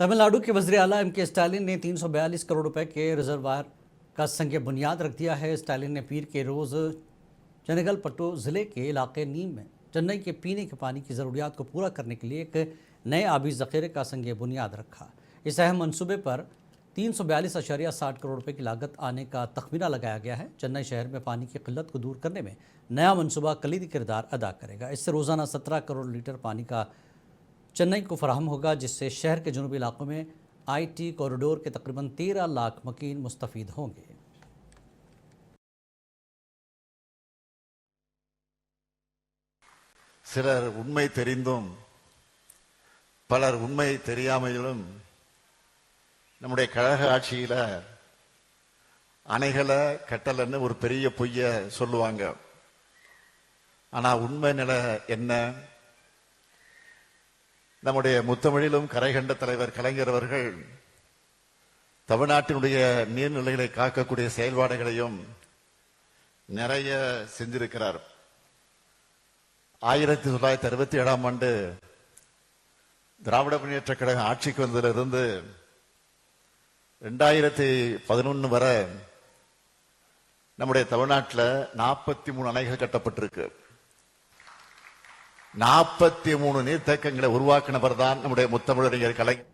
तमिलनाडु के वज़ीर आला एम के स्टालिन ने 342 करोड़ रुपए के रिजर्वायर का संग बुनियाद रख दिया है। स्टालिन ने पीर के रोज़ चेंगलपट्टू ज़िले के इलाके नीम में चेन्नई के पीने के पानी की ज़रूरियात को पूरा करने के लिए एक नए आबी ज़ख़ीरे का संग बुनियाद रखा। इस अहम मनसूबे पर 342.60 करोड़ रुपए की लागत आने का तखमीना लगाया गया है। चेन्नई शहर में पानी की किल्लत को दूर करने में नया मनसूबा कलीदी किरदार अदा करेगा। इससे रोज़ाना 17 करोड़ लीटर पानी का चेन्नई को फराहम होगा, जिससे शहर के जुनूबी इलाकों में IT कॉरिडोर के तकरीबन 13 लाख मकीन मुस्तफ़ीद होंगे। சிலர் உண்மை தெரிந்தும் பலர் உண்மை தெரியாமையிலும் நம்முடைய கழக ஆட்சியில அணைகளை கட்டலன்னு ஒரு பெரிய பொய்ய சொல்லுவாங்க. ஆனா உண்மை நிலை என்ன? நம்முடைய முத்தமிழிலும் கரை கண்ட தலைவர் கலைஞர் அவர்கள் தமிழ்நாட்டினுடைய நீர்நிலைகளை காக்கக்கூடிய செயல்பாடுகளையும் நிறைய செஞ்சிருக்கிறார். 1967ஆம் ஆண்டு திராவிட முன்னேற்ற கழகம் ஆட்சிக்கு வந்ததிலிருந்து 2011 வரை நம்முடைய தமிழ்நாட்டில் 43 அணைகள் கட்டப்பட்டிருக்கு. 43 நீர்த்தேக்கங்களை உருவாக்கினவர் தான் நம்முடைய முத்தமிழறிஞர் கலைஞர்.